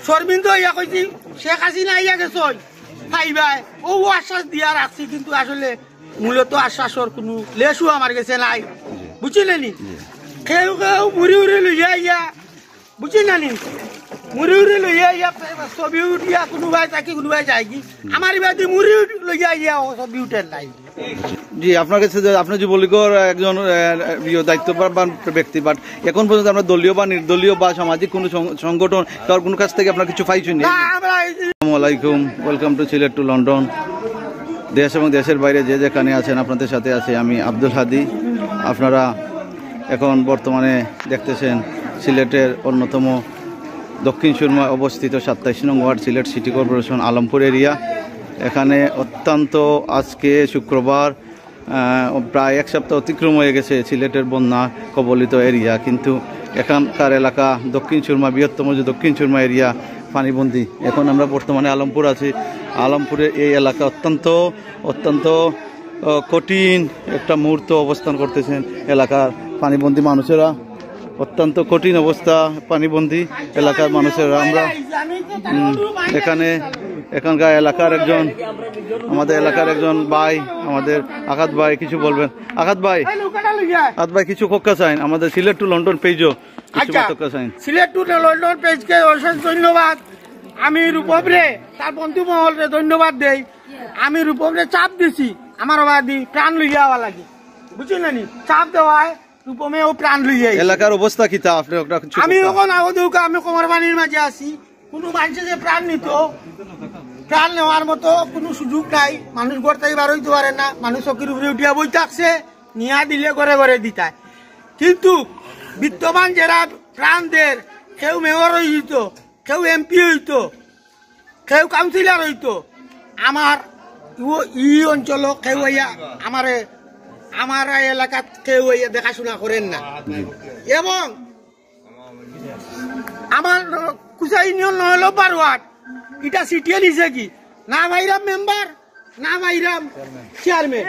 শর্মিন্দ ইয়া কইছি শেখ হাসিনা ইয়া গেছ খাইবাই ও আশ্বাস দিয়া রাখছি, কিন্তু আসলে মূলত আশ্বাসর কোনো লেসু আমার কাছে নাই, বুঝলেনি? কেউ কেউ মুড়ি উড়ে লইয়া ইয়া, বুঝলেনি? মুড়ি উড়ে লইয়া ইয়া ছবি উঠিয়া কোনোবাই তাকে কোনোবাই যায় কি, আমার বাদে মুড়ি লইয়া ইয়া ছবি উঠেন নাই। জি, আপনার কাছে আপনি যুবলীগের একজন দায়িত্ববান ব্যক্তি, বাট এখন পর্যন্ত আপনার দলীয় বা নির্দলীয় বা সামাজিক কোনো সংগঠন তার কোনো কাছ থেকে আপনার কিছু পাইছেন? আসসালামু আলাইকুম, welcome to Sylhet to London. দেশ এবং দেশের বাইরে যে যেখানে আছেন আপনাদের সাথে আছে আমি আব্দুল হাদি। আপনারা এখন বর্তমানে দেখতেছেন সিলেটের অন্যতম দক্ষিণ সুরমায় অবস্থিত 27 নং ward Sylhet city corporation Alampur area. এখানে অত্যন্ত আজকে শুক্রবার প্রায় এক সপ্তাহ অতিক্রম হয়ে গেছে সিলেটের বন্যা কবলিত এরিয়া, কিন্তু এখানকার এলাকা দক্ষিণ সুরমা, বৃহত্তম যে দক্ষিণ সুরমা এরিয়া পানিবন্দী। এখন আমরা বর্তমানে আলমপুর আছি। আলমপুরের এই এলাকা অত্যন্ত কঠিন একটা মুহূর্ত অবস্থান করতেছেন এলাকার পানিবন্দী মানুষেরা। অত্যন্ত কঠিন অবস্থা পানিবন্দী এলাকার মানুষেরা। আমরা এখানকার এলাকার আমাদের এলাকার একজন ভাই, আমাদের আঘাত ভাই, কিছু বলবেন? আঘাত ভাই কিছু কক্কা চাইন আমাদের সিলেট টু লন্ডন পেজও সিলেট টু লন্ডন পেজকে অশেষ ধন্যবাদ। আমি রূপমরে তার বন্ধু মহলরে ধন্যবাদ দেই। আমি রূপমরে চাপ দিছি আমার বাদি প্রাণ লইয়া হওয়া লাগে, বুঝলেন? চাপ দেওয়ায় রূপমে ও প্রাণ লইয়া। এলাকার অবস্থা কি তা আপনি? আমি এখন আহদৌকা আমি কোমরবানির মাঝে আছি। কোনো মানুষে যে প্রাণ নিত, প্রাণ নেওয়ার মতো কোনো সুযোগ নাই। মানুষ ঘর থেকে বার হইতে পারে না, মানুষ চকির উপরে উঠিয়া বই থাকছে, নিয়া দিলে ঘরে ঘরে দিতায়। কিন্তু বিদ্যমান যারা প্রাণ দের, কেউ মেয়র হইত, কেউ এমপি হইত, কেউ কাউন্সিলর হইত, আমার ই অঞ্চল কেউ আমার এলাকাত কেউ দেখাশোনা করেন না। এবং আমার কুচা ইউনিয়ন নহলেও বারোয়াট এটা সিটিয়ে নিছে কি না ভাইরাম মেম্বার, না ভাইরাম চেয়ারম্যান।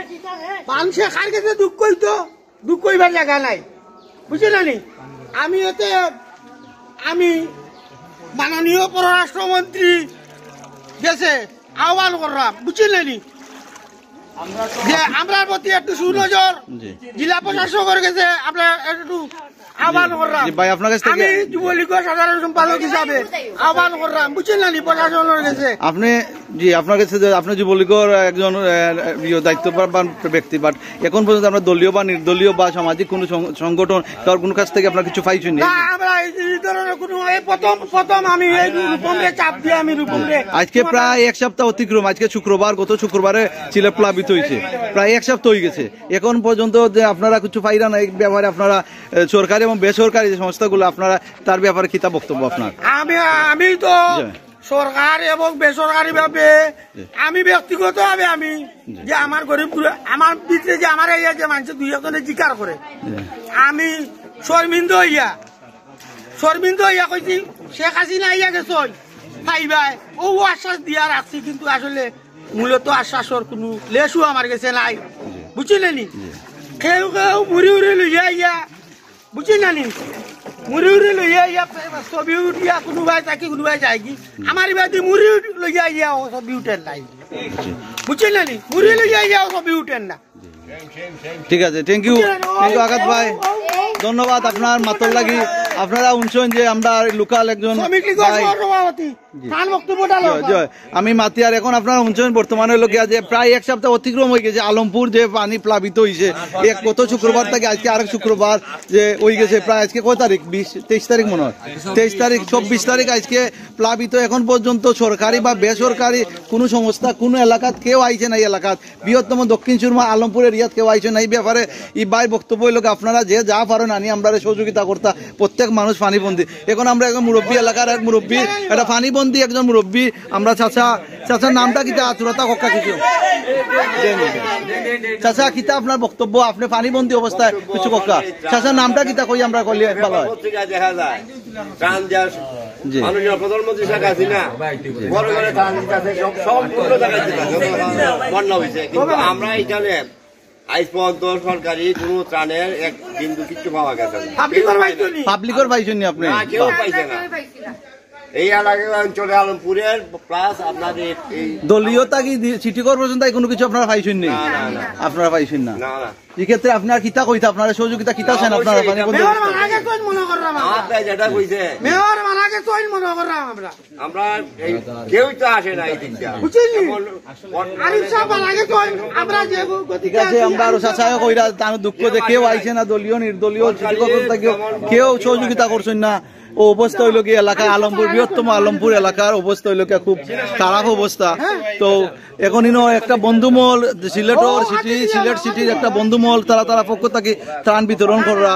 মানুষে কার কাছে দুঃখ কইতো, দুঃখ কইবার জায়গা নাই, বুঝলেন? আমি মাননীয় পররাষ্ট্রমন্ত্রী দেশে আহ্বান করলাম, বুঝলেন, যে আমরা প্রতি একটু সুনজর জেলা প্রশাসকের কাছে আপনার একটু আহ্বান করলাম। আমি যুবলীগের সাধারণ সম্পাদক হিসাবে আহ্বান করলাম, বুঝলেন, প্রশাসনের কাছে। আপনার কাছে আপনি যুবলীগের একজন দায়িত্ববান ব্যক্তি, বাট এখন পর্যন্ত আপনার দলীয় বা নির্দলীয় বা সামাজিক কোনো সংগঠন তার কোনো কাছ থেকে আপনার কিছু পাইছেন? আমরা এই ধরনের কোনো প্রথম আমি রূপমরে চাপ দিয়ে আমি রূপমরে আজকে প্রায় এক সপ্তাহ অতিক্রম। আজকে শুক্রবার, গত শুক্রবারে সিলেট প্লাবিত হয়েছে, প্রায় এক সপ্তাহ হয়ে গেছে। এখন পর্যন্ত যে আপনারা কিছু পাইরা না, এই ব্যাপারে আপনারা সরকারি এবং বেসরকারি যে সংস্থাগুলো আপনারা তার ব্যাপারে কি তা বক্তব্য আপনার? আমি তো সরকার এবং বেসরকারি ভাবে, আমি ব্যক্তিগত ভাবে আমি যে আমার গরিব আমার ভিতরে যে আমার এই যে মানুষ দুই একজনে জিকার করে, আমি শর্মিন্দ ইয়া কইছি শেখ হাসিনা ইয়া গেছ খাইবাই ও আশ্বাস দিয়া রাখছি, কিন্তু আসলে মূলত আশ্বাসর কোনো লেসু আমার কাছে নাই, বুঝলেনি? কেউ কেউ মুড়ি উড়ে লইয়া ইয়া, বুঝলেনি? মুড়ি উড়ে লইয়া ইয়া ছবি উঠিয়া কোনোবাই তাকে কোনোবাই যায় কি, আমার বাদে মুড়ি লইয়া ইয়া ছবি উঠেন নাই, বুঝলেনি? মুড়ি লইয়া ইয়া ছবি উঠেন না। ঠিক আছে, থ্যাংক ইউ আঘাত ভাই, ধন্যবাদ আপনার মাতর লাগি। আপনারা শুনছেন যে আমরা লোকাল একজন আমি মাতি, আর এখন আপনারা শুনছেন বর্তমানে লোকে যে প্রায় এক সপ্তাহ অতিক্রম হয়ে গেছে আলমপুর যে পানি প্লাবিত হয়েছে। গত শুক্রবার থেকে আজকে আরেক শুক্রবার যে হয়ে গেছে, প্রায় আজকে কয় তারিখ? 23 তারিখ মনে হয়, 23 তারিখ 24 তারিখ আজকে প্লাবিত। এখন পর্যন্ত সরকারি বা বেসরকারি কোনো সংস্থা কোনো এলাকাত কেউ আইছে না। এই এলাকাত বৃহত্তম দক্ষিণ সুরমা আলমপুর এরিয়াত কেউ আইছে না। এই ব্যাপারে এই ভাই বক্তব্য হইল আপনারা যে যা পারেন আনি আমরা সহযোগিতা করতা। প্রত্যেক মানুষ পানিবন্দী। এখন আমরা একজন মুরব্বী, এলাকার এক মুরব্বী, একটা পানিবন্দী একজন মুরব্বী। আমরা চাচার নামটা কিতা? আতুরতা কক্কা কিছু চাচা কিতা আপনার বক্তব্য? আপনি পানিবন্দী অবস্থায় কিছু কক্কা, চাচার নামটা কিতা কই আমরা কইলে ভালো হয়? প্রধানমন্ত্রী শেখ হাসিনা ঘরে ঘরে আমরা এখানে আজ পর্যন্ত সরকারি কোন ত্রাণের এক বিন্দু কিছু পাওয়া গেছে না। পাবলিকের পাইছেন আপনি? কেউ পাইছে না। এই এলাকা অঞ্চলে আলমপুরের প্লাস আপনাদের এই দলীয়তা কি সিটি কর্পোরেশন তাই কোনো কিছু আপনারা পাইছেন নেই? আপনারা পাইছেন না? না না এই ক্ষেত্রে আপনার কিতা কইতা, আপনারা সহযোগিতা কিতা চান? আপনারা পানি কোন মেয়র মানাকে তো মনে করলাম আপনারা যেটা কইছে মেয়র মানাকে তো মনে করলাম আমরা এই কেউই তো আসে না এই দিকটা বুঝলি আরিফ সাহেব মানাকে তো আমরা যে ঠিক আছে, আমরা আরো চাচায় কইরা তার দুঃখ যে কেউ আইছে না, দলীয় নির্দলীয় সিটি কর্পোরেশন থেকে কেউ সহযোগিতা করছেন না। ও অবস্থা হইল কি এলাকা আলমপুর, বৃহত্তম আলমপুর এলাকার অবস্থা হইল কি খুব খারাপ অবস্থা। তো এখন একটা বন্ধুমহল সিলেট সিটির একটা বন্ধুমহল তারা পক্ষ থাকি ত্রাণ বিতরণ করা,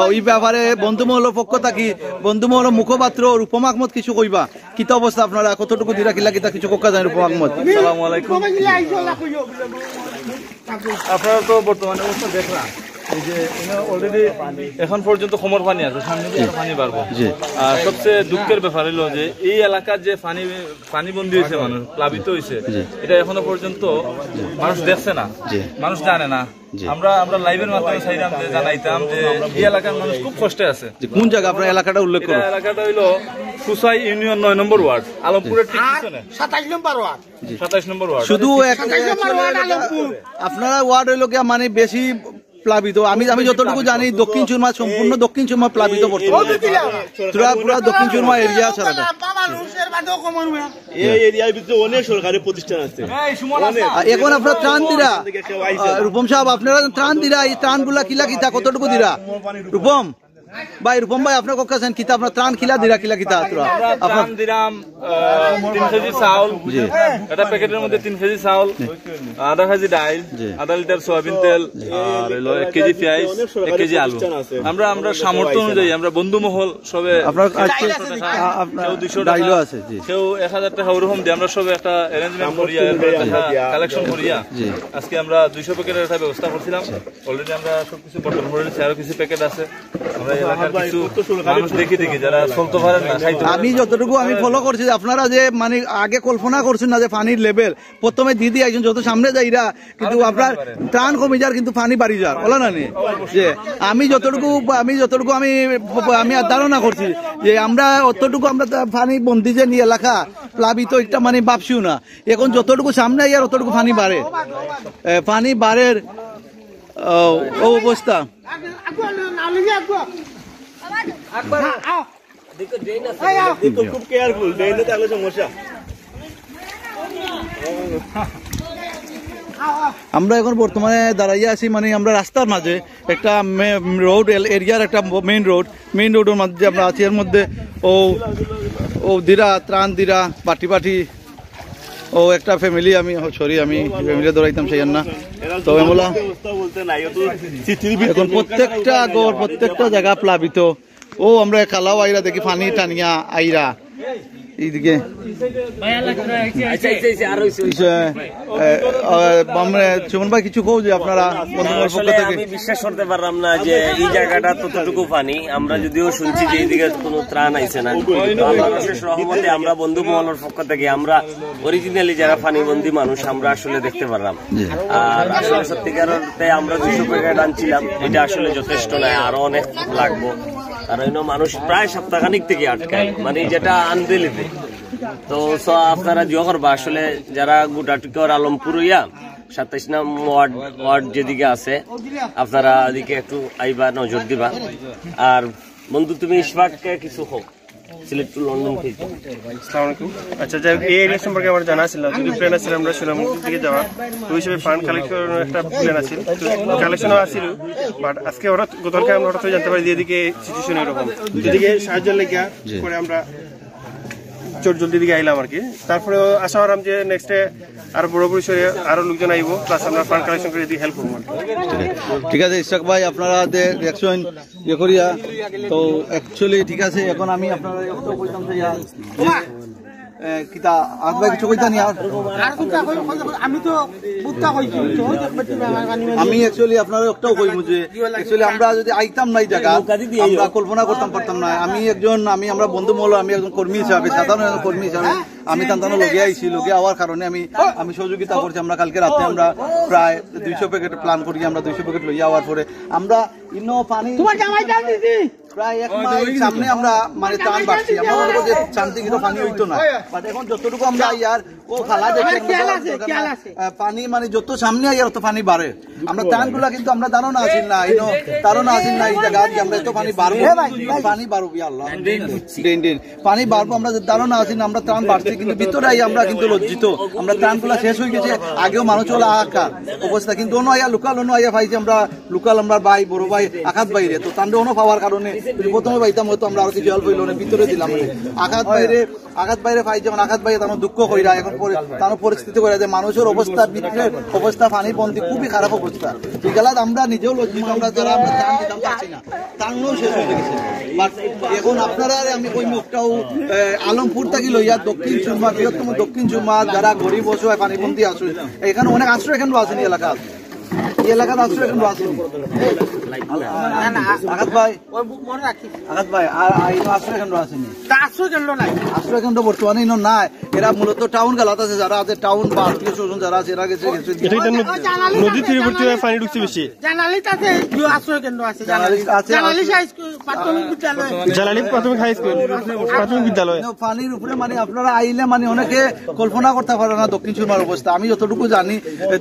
ওই ব্যাপারে বন্ধুমহলের পক্ষ থাকি বন্ধুমহলের মুখপাত্র রূপম আহমদ কিছু কইবা কিতা অবস্থা, আপনারা কতটুকু দিরা কিলা কিতা কিছু কোকা যায় রূপম আহমদ? আসসালামু আলাইকুম। আপনারা তো বর্তমানে অবস্থা দেখলাম এই যে অলরেডি এখন পর্যন্ত কোমর পানি আছে, সামনে দিয়ে পানি বাড়বো। আর সবচেয়ে দুঃখের ব্যাপার হলো যে এই এলাকার যে পানি বন্দী হয়েছে, মানুষ প্লাবিত হয়েছে, এটা এখনো পর্যন্ত মানুষ দেখছে না, মানুষ জানে না। আমরা লাইভের মাধ্যমে চাইলাম যে জানাইতাম যে এই এলাকার মানুষ খুব কষ্টে আছে। কোন জায়গা আপনার এলাকাটা উল্লেখ করুন? এলাকাটা হইলো সুসাই ইউনিয়ন 9 নম্বর ওয়ার্ড, আলমপুরের ঠিক পিছনে 27 নম্বর ওয়ার্ড। 27 নম্বর ওয়ার্ড। শুধু আপনারা ওয়ার্ড হইল কি মানে বেশি প্লাবিত? আমি যতটুকু জানি দক্ষিণ চুরমা সম্পূর্ণ দক্ষিণ চুরমা প্লাবিত বর্তমানে, পুরা দক্ষিণ চুরমা এরিয়া ছাড়া। এই এরিয়ার ভিতরে অনেক সরকারি প্রতিষ্ঠান আছে। এখন আপনার ত্রাণ দিরা রূপম সাহেব, আপনারা ত্রাণ দিরা, এই ত্রাণ গুলা কিলা কিতা কতটুকু দিরা? রূপম ভাই আপনার কক্ষাছেন কিতা আপনার ত্রাণ কিলা দিরা কিলা কিতা? আপনার দিলাম 3 কেজি চাউল, একটা প্যাকেটের মধ্যে 3 কেজি চাউল, আধা কেজি ডাইল, আধা লিটার সয়াবিন তেল, আর হলো 1 কেজি পেঁয়াজ, 1 কেজি আলু। আমরা সামর্থ্য অনুযায়ী আমরা বন্ধু মহল সবে আপনার 200 টাকা আছে, কেউ 1000 টাকা ওরকম দিয়ে আমরা সবে একটা অ্যারেঞ্জমেন্ট করিয়া কালেকশন করিয়া আজকে আমরা 200 প্যাকেটের একটা ব্যবস্থা করছিলাম। অলরেডি আমরা সবকিছু বর্তমান করেছি, আরো কিছু প্যাকেট আছে। আমরা এলাকার কিছু মানুষ দেখি যারা চলতে পারেন না, আমি যতটুকু আমি ফলো করছি আপনারা যে মানে আগে কল্পনা করছেন না যে পানির লেভেল প্রথমে দিদি একজন যত সামনে যাইরা কিন্তু আপনার ত্রাণ কমে যার কিন্তু পানি বাড়ি যার বলা না নি যে আমি যতটুকু আমি ধারণা করছি যে আমরা অতটুকু আমরা পানি বন্দি যে নিয়ে এলাকা প্লাবিত একটা মানে ভাবছিও না। এখন যতটুকু সামনে আর অতটুকু পানি বাড়ের অবস্থা। খুব কেয়ারফুল, ড্রেনে থাকলে সমস্যা। আমরা এখন বর্তমানে দাঁড়াইয়া আছি মানে আমরা রাস্তার মাঝে একটা রোড এরিয়ার একটা মেইন রোডের মধ্যে আমরা আছি। এর মধ্যে ও দিরা ত্রাণ দিরা পাটি ও একটা ফ্যামিলি, আমি ফ্যামিলি ধরাইতাম সেই না। তো এখন প্রত্যেকটা জায়গা প্লাবিত। আমরা খালাও আইরা দেখি পানি টানিয়া আইরা এইদিকে সুমন ভাই কিছু কও যে আপনারা আমি বিশ্বাস করতে পারলাম না যে এই জায়গাটা ততটুকু পানি। আমরা যদিও শুনছি যে এইদিকে কোনো ত্রাণ আইছে না, রহমতে আমরা বন্ধু মহলের পক্ষ থেকে আমরা অরিজিনালি যারা পানিবন্দী মানুষ আমরা আসলে দেখতে পারলাম। আর আসলে সত্যিকার অর্থে আমরা 200 প্যাকেট আনছিলাম, এটা আসলে যথেষ্ট নয়, আরো অনেক লাগবো। কারণ মানুষ প্রায় সপ্তাহখানিক থেকে আটকায় মানে যেটা আনতে লিতে। তো আপনারা জিও করবা আসলে যারা গোটাটিকর আলমপুর 27 নম্বর ওয়ার্ড যেদিকে আছে আপনারা ওদিকে একটু আইবা, নজর দিবা। আর বন্ধু তুমি ইশফাককে কিছু হোক সিলেট টু লন্ডন থেকে। আসসালামু আলাইকুম। আচ্ছা, যাই হোক, এই এরিয়া সম্পর্কে আমার জানা ছিল, যদি প্ল্যান আছে আমরা সুনামগঞ্জ থেকে যাওয়া, ওই হিসেবে ফান্ড কালেকশনের একটা প্ল্যান আছে, কালেকশনও আসছিল। বাট আজকে গতকালকে আমরা হঠাৎ জানতে পারি যে এদিকে সিচুয়েশন এরকম, এদিকে সাহায্য লেগে করে আমরা জলদি দিকে আইলাম আর কি। তারপরে আশা করাম যে নেক্সট ডে আরো বড় পরিসরে আরো লোকজন আইব, প্লাস আমরা ফান্ড কালেকশন করে হেল্প করবো। ঠিক আছে ইশাক ভাই, আপনারা দেখছেন ইয়ে করিয়া। তো অ্যাকচুয়ালি ঠিক আছে, এখন আমি আপনারা কিতা আপনার কিছু কইতা নি? আমি অ্যাকচুয়ালি আপনারা একটাও কইবো যে অ্যাকচুয়ালি আমরা যদি আইতাম না এই জায়গা আমরা কল্পনা করতাম পারতাম না। আমরা বন্ধু মহল, আমি একজন কর্মী হিসাবে, সাধারণ একজন কর্মী হিসাবে আমি তান্তানো লগে আইছি। লগে আওয়ার কারণে আমি সহযোগিতা করছি। আমরা কালকে রাতে আমরা প্রায় 200 প্যাকেট প্ল্যান করি, আমরা 200 প্যাকেট লইয়া আওয়ার পরে আমরা পানি প্রায় 1 মাইল সামনে আমরা মানে টান বাড়ছি আমরা মনে করি যে শান্তি কিন্তু পানি হইতো না বাট এখন যতটুকু আমরা ইয়ার ও খালা পানি মানে যত সামনে আইয়ার তত পানি বাড়ে আমরা টানগুলা কিন্তু আমরা ধারণা আসিল না এই জায়গা আমরা এত পানি বাড়বো পানি বাড়বো আল্লাহ দিন পানি বাড়বো আমরা ধারণা আসি না আমরা ত্রাণ বাড়ছি কিন্তু ভিতরে আই আমরা কিন্তু লজ্জিত আমরা ত্রাণগুলা শেষ হয়ে গেছে আগেও মানুষ হলো আকার অবস্থা কিন্তু অন্য আইয়া লোকাল পাইছি আমরা লোকাল আমরা ভাই বড় ভাই আঘাত বাইরে তো তান্ডে অন্য পাওয়ার কারণে প্রথমে পাইতাম হয়তো আমরা আরো কিছু অল্প হইল ভিতরে দিলাম আঘাত বাইরে পাই যেমন আঘাত বাইরে তার দুঃখ কইরা এখন তার পরিস্থিতি করে যে মানুষের অবস্থা বিদ্যুতের অবস্থা পানি বন্দি খুবই খারাপ অবস্থা এগুলা আমরা নিজেও লজ্জিত আমরা যারা আমরা ত্রাণ দিতাম পারছি না ত্রাণও শেষ হয়ে গেছে এখন আপনারা আমি ওই মুখটাও আলমপুর থেকে লইয়া দক্ষিণ সুরমা বৃহত্তম দক্ষিণ সুরমা যারা গরিব অসহায় পানিবন্দী আছে এখানে অনেক আশ্রয় কেন্দ্র আছে এলাকা এই এলাকার আশ্রয় কেন্দ্র আছে আঘাত ভাই আর আশ্রয় কেন্দ্র আসেনি আশ্রয় কেন্দ্র বর্তমানে নাই এরা মূলত টাউন গালাত আছে যারা আছে টাউন বা আত্মীয় স্বজন যারা আছে এরা গেছে নদী তীরবর্তী হয়ে পানি ঢুকছে বেশি জালালি প্রাথমিক হাই স্কুল প্রাথমিক বিদ্যালয় পানির উপরে মানে আপনারা আইলে মানে অনেকে কল্পনা করতে পারে না দক্ষিণ সুরমার অবস্থা আমি যতটুকু জানি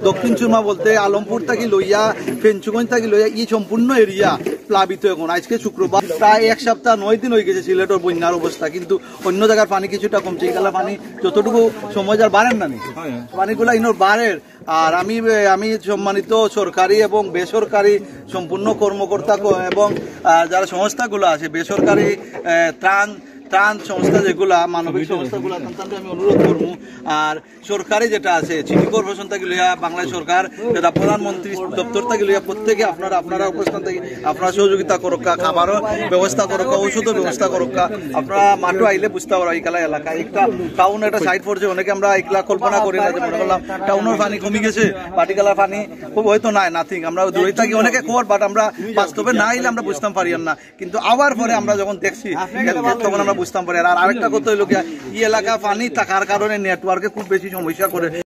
দক্ষিণ সুরমা বলতে আলমপুর থেকে লইয়া ফেঞ্চুগঞ্জ থেকে লইয়া এই সম্পূর্ণ এরিয়া প্লাবিত এখন আজকে শুক্রবার প্রায় 1 সপ্তাহ 9 দিন হয়ে গেছে সিলেটের বন্যার অবস্থা কিন্তু অন্য জায়গার পানি কিছুটা কমছে এগুলা পানি যতটুকু সময় যার বাড়েন না পানিগুলা ইনোর বাড়ের আর আমি সম্মানিত সরকারি এবং বেসরকারি সম্পূর্ণ কর্মকর্তা এবং যারা সংস্থাগুলো আছে বেসরকারি ত্রাণ সংস্থা যেগুলা মানবিক সংস্থাগুলো আমি অনুরোধ করবো আর সরকারি যেটা আছে সিটি কর্পোরেশন থেকে লইয়া বাংলাদেশ সরকার যেটা প্রধানমন্ত্রী দপ্তর থেকে লইয়া প্রত্যেকে আপনারা অবস্থান থেকে আপনারা সহযোগিতা করুকা খাবারও ব্যবস্থা করুকা ঔষধের ব্যবস্থা করুকা আপনারা মাঠে আইলে বুঝতে পারো এইগুলা এলাকা একটা টাউন একটা সাইড পড়ছে অনেকে আমরা এইগুলা কল্পনা করি না যে মনে করলাম টাউনের পানি কমে গেছে পাটিকালার পানি খুব হয়তো নাই নাথিং আমরা দূরে থাকি অনেকে খবর বাট আমরা বাস্তবে না আইলে আমরা বুঝতাম পারি না কিন্তু আবার পরে আমরা যখন দেখছি তখন আমরা বুঝতাম পারি আর আরেকটা কথা হইলো এই এলাকা পানি থাকার কারণে নেটওয়ার্কে খুব বেশি সমস্যা করে